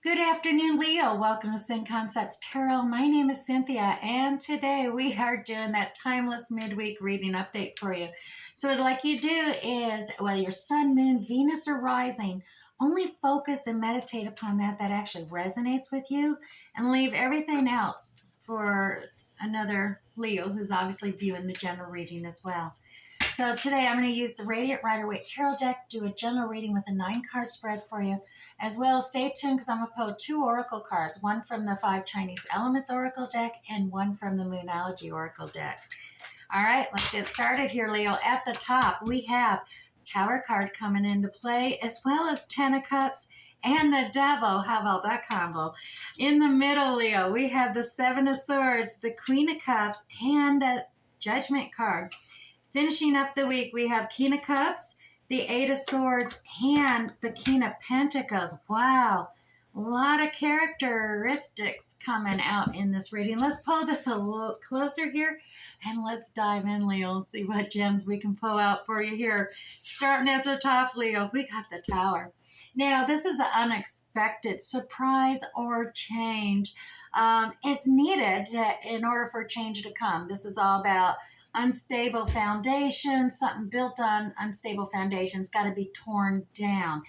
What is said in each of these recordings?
Good afternoon, Leo. Welcome to Sin Concepts Tarot. My name is Cynthia, and today we are doing that timeless midweek reading update for you. So, what I'd like you to do is, your sun, moon, Venus, or rising, only focus and meditate upon that actually resonates with you, and leave everything else for another Leo who's obviously viewing the general reading as well. So today I'm going to use the Radiant Rider-Waite Tarot deck, do a general reading with a 9-card spread for you. As well, stay tuned because I'm going to pull 2 oracle cards, one from the 5 Chinese Elements Oracle deck and one from the Moonology Oracle deck. All right, let's get started here, Leo. At the top, we have Tower card coming into play, as well as 10 of Cups and the Devil. How about that combo? In the middle, Leo, we have the 7 of Swords, the Queen of Cups, and the Judgment card. Finishing up the week, we have King of Cups, the 8 of Swords, and the King of Pentacles. Wow, a lot of characteristics coming out in this reading. Let's pull this a little closer here, and let's dive in, Leo, and see what gems we can pull out for you here. Starting at the top, Leo, we got the Tower. Now, this is an unexpected surprise or change. It's needed in order for change to come. This is all about unstable foundations. Something built on unstable foundations got to be torn down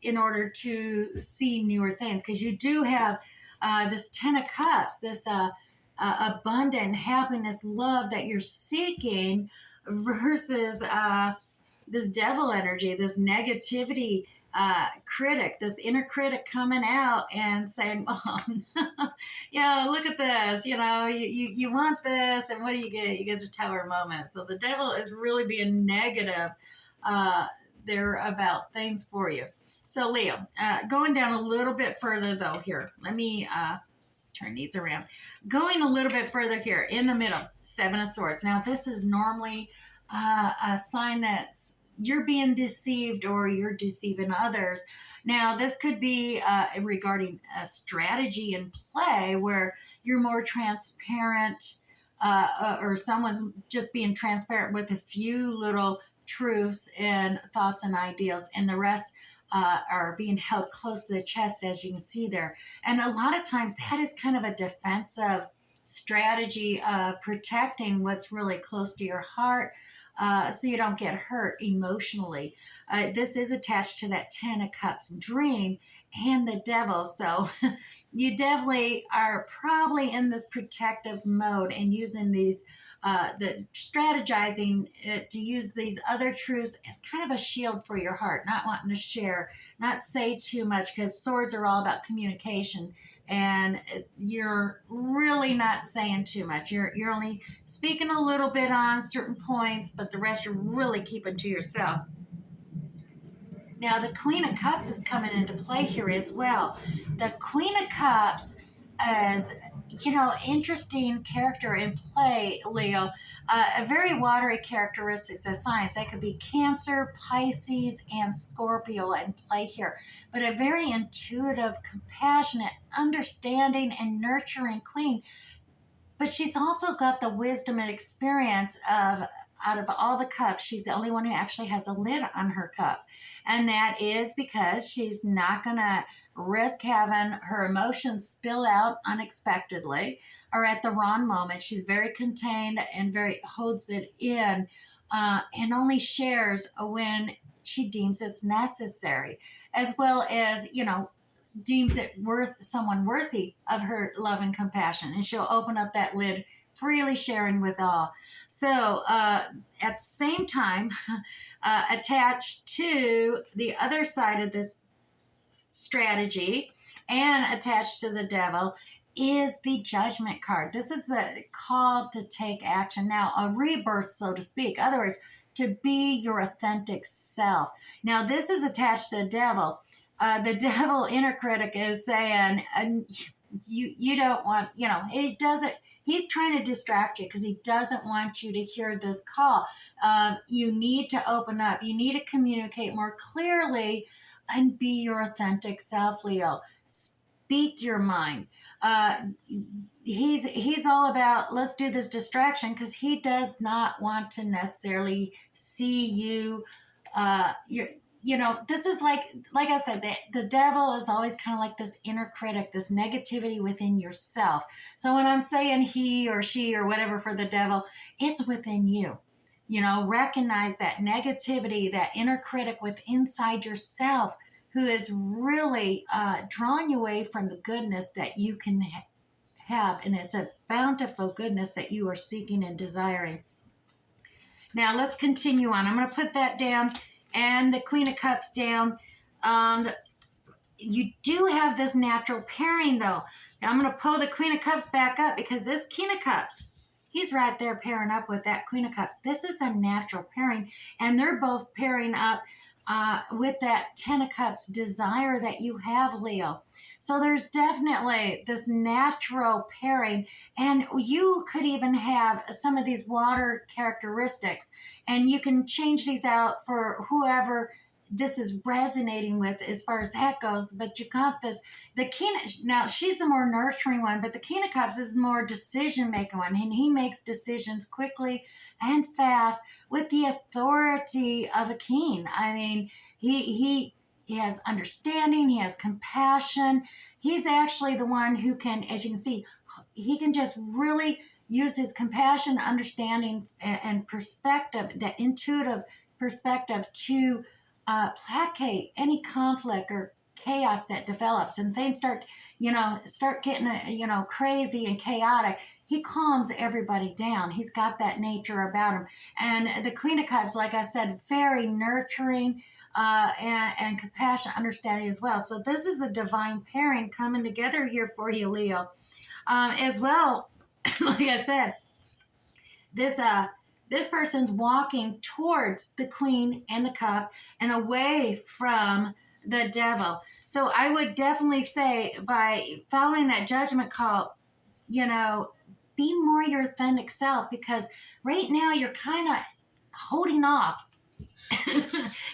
in order to see newer things, because you do have this 10 of Cups, this abundant happiness, love that you're seeking, versus this devil energy, this negativity critic, this inner critic coming out and saying, oh, look at this, you want this, and what do you get? You get the Tower moment. So the devil is really being negative there about things for you. So Leo, going down a little bit further though here, let me turn these around. Going a little bit further here in the middle, 7 of Swords. Now this is normally a sign that's you're being deceived or you're deceiving others. Now, this could be regarding a strategy in play where you're more transparent or someone's just being transparent with a few little truths and thoughts and ideals, and the rest are being held close to the chest, as you can see there. And a lot of times that is kind of a defensive strategy of protecting what's really close to your heart, so you don't get hurt emotionally. This is attached to that 10 of Cups dream and the Devil. So you definitely are probably in this protective mode and using these, the strategizing to use these other truths as kind of a shield for your heart, not wanting to share, not say too much, because swords are all about communication. And you're really not saying too much. You're only speaking a little bit on certain points, but the rest you're really keeping to yourself. Now, the Queen of Cups is coming into play here as well. The Queen of Cups is, interesting character in play, Leo. A very watery characteristics of signs. That could be Cancer, Pisces, and Scorpio in play here. But a very intuitive, compassionate, understanding, and nurturing queen. But she's also got the wisdom and experience of, out of all the cups, she's the only one who actually has a lid on her cup. And that is because she's not going to risk having her emotions spill out unexpectedly or at the wrong moment. She's very contained and very holds it in, and only shares when she deems it's necessary, as well as, deems it someone worthy of her love and compassion. And she'll open up that lid, freely sharing with all. So at the same time, attached to the other side of this strategy and attached to the Devil is the Judgment card. This is the call to take action now, a rebirth, so to speak. In other words, to be your authentic self. Now, this is attached to the Devil. The Devil inner critic is saying, you don't want, it doesn't, he's trying to distract you because he doesn't want you to hear this call. You need to open up. You need to communicate more clearly and be your authentic self, Leo. Speak your mind. He's all about, let's do this distraction, because he does not want to necessarily see you, this is like I said, the devil is always kind of like this inner critic, this negativity within yourself. So when I'm saying he or she or whatever for the devil, it's within you. Recognize that negativity, that inner critic with inside yourself who is really drawing you away from the goodness that you can have. And it's a bountiful goodness that you are seeking and desiring. Now let's continue on. I'm going to put that down and the Queen of Cups down. You do have this natural pairing though. Now I'm going to pull the Queen of Cups back up because this King of Cups, he's right there pairing up with that Queen of Cups. This is a natural pairing, and they're both pairing up with that Ten of Cups desire that you have, Leo. So there's definitely this natural pairing, and you could even have some of these water characteristics, and you can change these out for whoever this is resonating with as far as that goes. But you got this, the king, now she's the more nurturing one, but the King of Cups is the more decision making one, and he makes decisions quickly and fast with the authority of a king. I mean, he has understanding, he has compassion. He's actually the one who can, as you can see, he can just really use his compassion, understanding, and perspective, that intuitive perspective to placate any conflict or chaos that develops, and things start getting crazy and chaotic. He calms everybody down. He's got that nature about him. And the Queen of Cups, like I said, very nurturing, and compassion, understanding as well. So this is a divine pairing coming together here for you, Leo. As well, like I said, this person's walking towards the Queen and the Cup and away from the devil. So I would definitely say, by following that judgment call, be more your authentic self, because right now you're kind of holding off.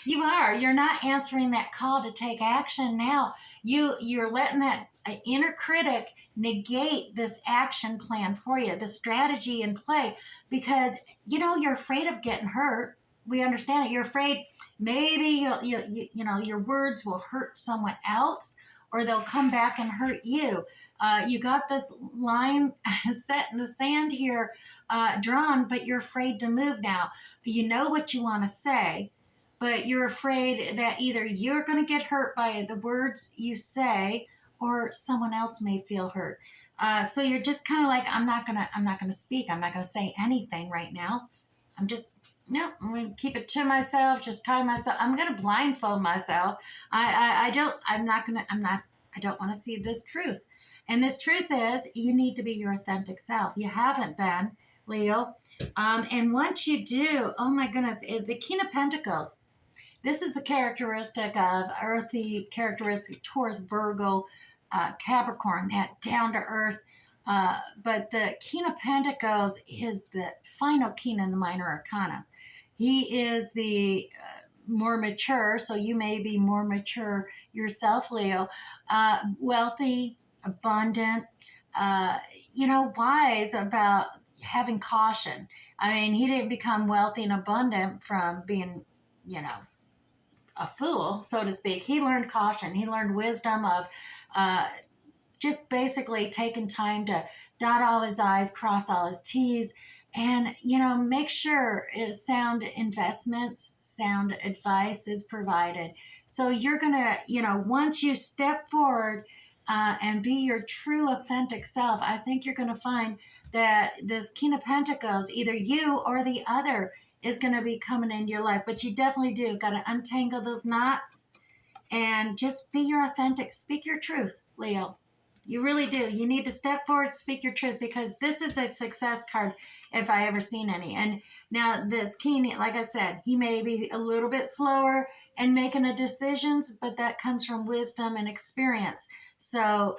You're not answering that call to take action now. You're letting that inner critic negate this action plan for you, the strategy in play, because you're afraid of getting hurt. We understand it. You're afraid maybe your words will hurt someone else, or they'll come back and hurt you. You got this line set in the sand here, drawn, but you're afraid to move now. You know what you want to say, but you're afraid that either you're going to get hurt by the words you say, or someone else may feel hurt. So you're just kind of like, I'm not gonna speak. I'm not gonna say anything right now. I'm going to keep it to myself. Just tie myself. I'm going to blindfold myself. I don't want to see this truth. And this truth is, you need to be your authentic self. You haven't been, Leo. And once you do, oh my goodness, the King of Pentacles. This is the characteristic of earthy characteristic, Taurus, Virgo, Capricorn, that down to earth. But the King of Pentacles is the final king in the minor arcana. He is the more mature, so you may be more mature yourself, Leo. Wealthy, abundant, wise about having caution. I mean, he didn't become wealthy and abundant from being, a fool, so to speak. He learned caution. He learned wisdom of just basically taking time to dot all his I's, cross all his T's, and make sure sound investments, sound advice is provided. So you're gonna, once you step forward and be your true authentic self, I think you're gonna find that this King of Pentacles, either you or the other, is going to be coming into your life. But you definitely do got to untangle those knots and just be your authentic, speak your truth, Leo. You really do. You need to step forward, speak your truth, because this is a success card if I ever seen any. And now this king, like I said, he may be a little bit slower in making the decisions, but that comes from wisdom and experience. So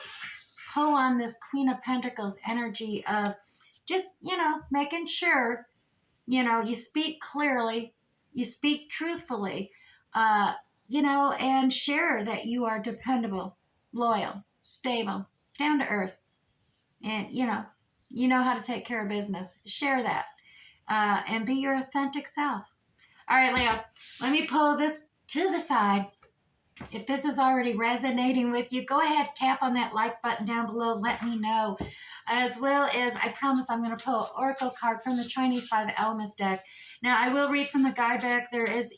pull on this Queen of Pentacles energy of just, making sure you speak clearly, you speak truthfully, and share that you are dependable, loyal, stable, down to earth, and how to take care of business. Share that, and be your authentic self. All right, Leo, let me pull this to the side. If this is already resonating with you, go ahead, tap on that like button down below. Let me know. As well as, I promise I'm going to pull an oracle card from the Chinese Five Elements deck. Now, I will read from the guide book. There is,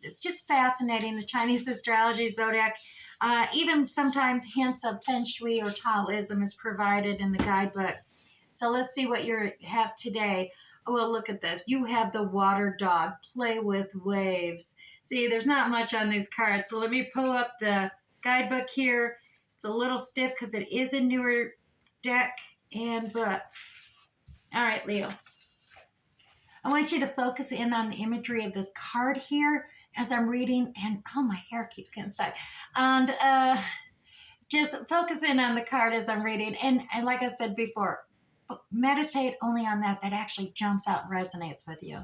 it's just fascinating, the Chinese astrology, zodiac. Even sometimes hints of feng shui or Taoism is provided in the guidebook. So let's see what you have today. Oh, well, look at this. You have the water dog, play with waves. See, there's not much on these cards. So let me pull up the guidebook here. It's a little stiff because it is a newer deck and book. All right, Leo. I want you to focus in on the imagery of this card here as I'm reading. And, oh, my hair keeps getting stuck. And just focus in on the card as I'm reading. And like I said before, meditate only on that actually jumps out and resonates with you.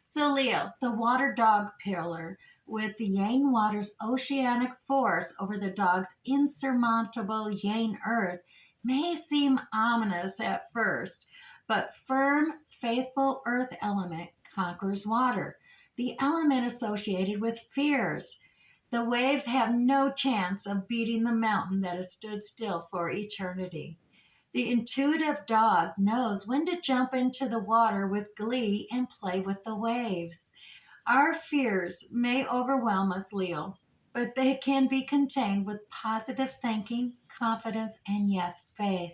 So Leo, the water dog pillar with the yang water's oceanic force over the dog's insurmountable yang earth may seem ominous at first, but firm, faithful earth element conquers water, the element associated with fears. The waves have no chance of beating the mountain that has stood still for eternity. The intuitive dog knows when to jump into the water with glee and play with the waves. Our fears may overwhelm us, Leo, but they can be contained with positive thinking, confidence, and yes, faith.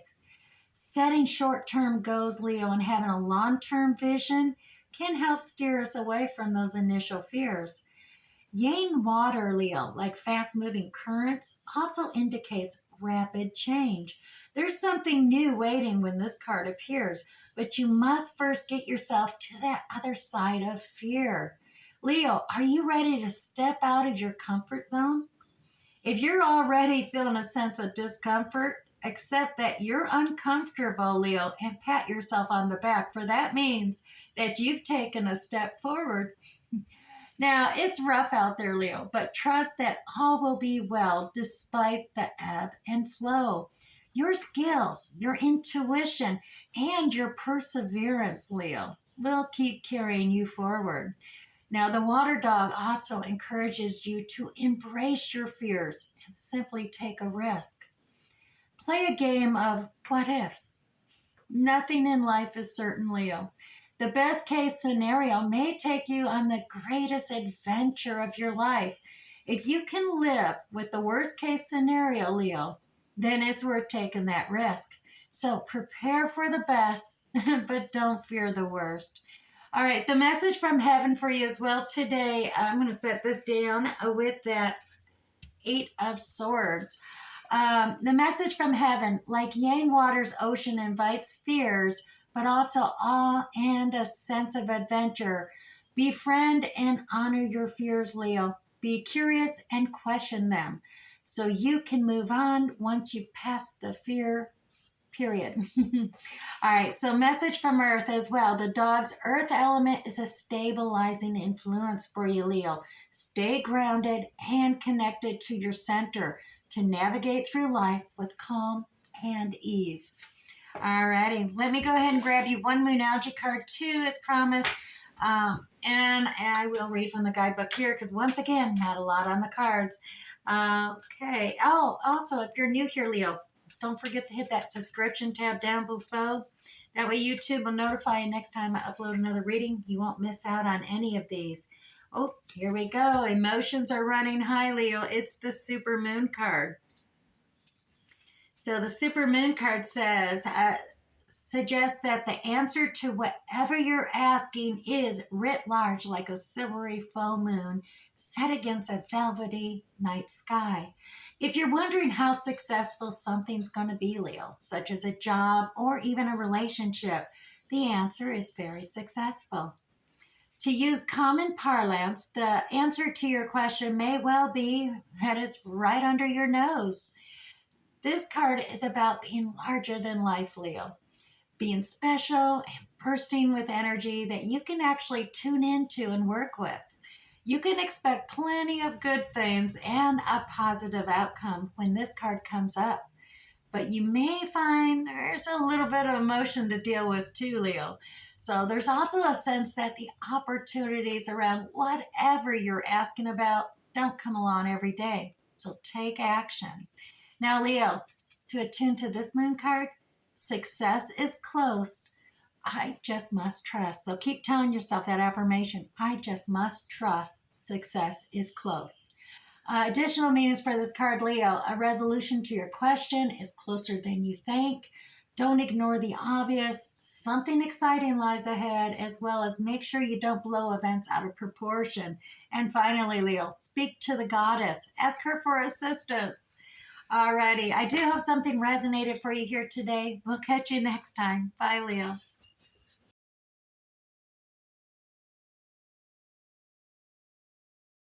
Setting short-term goals, Leo, and having a long-term vision can help steer us away from those initial fears. Yang water, Leo, like fast-moving currents, also indicates rapid change. There's something new waiting when this card appears, but you must first get yourself to that other side of fear. Leo, are you ready to step out of your comfort zone? If you're already feeling a sense of discomfort, accept that you're uncomfortable, Leo, and pat yourself on the back, for that means that you've taken a step forward. Now, it's rough out there, Leo, but trust that all will be well despite the ebb and flow. Your skills, your intuition, and your perseverance, Leo, will keep carrying you forward. Now, the water dog also encourages you to embrace your fears and simply take a risk. Play a game of what ifs. Nothing in life is certain, Leo. The best case scenario may take you on the greatest adventure of your life. If you can live with the worst case scenario, Leo, then it's worth taking that risk. So prepare for the best, but don't fear the worst. All right, the message from heaven for you as well today. I'm going to set this down with that Eight of Swords. The message from heaven, like Yang water's ocean, invites fears, but also awe and a sense of adventure. Befriend and honor your fears, Leo. Be curious and question them so you can move on once you've passed the fear period. All right, so message from Earth as well. The dog's earth element is a stabilizing influence for you, Leo. Stay grounded and connected to your center to navigate through life with calm and ease. All righty, let me go ahead and grab you one Moonology card too, as promised. And I will read from the guidebook here because once again, not a lot on the cards. Okay. Oh, also, if you're new here, Leo, don't forget to hit that subscription tab down below. That way YouTube will notify you next time I upload another reading. You won't miss out on any of these. Oh, here we go. Emotions are running high, Leo. It's the Super Moon card. So the Super Moon card says, suggests that the answer to whatever you're asking is writ large like a silvery full moon set against a velvety night sky. If you're wondering how successful something's going to be, Leo, such as a job or even a relationship, the answer is very successful. To use common parlance, the answer to your question may well be that it's right under your nose. This card is about being larger than life, Leo. Being special and bursting with energy that you can actually tune into and work with. You can expect plenty of good things and a positive outcome when this card comes up. but you may find there's a little bit of emotion to deal with too, Leo. So there's also a sense that the opportunities around whatever you're asking about don't come along every day. So take action. Now, Leo, to attune to this moon card, success is close. I just must trust. So keep telling yourself that affirmation. I just must trust. Success is close. Additional meanings for this card, Leo. A resolution to your question is closer than you think. Don't ignore the obvious. Something exciting lies ahead, as well as make sure you don't blow events out of proportion. And finally, Leo, speak to the goddess. Ask her for assistance. Alrighty, I do hope something resonated for you here today. We'll catch you next time. Bye, Leo.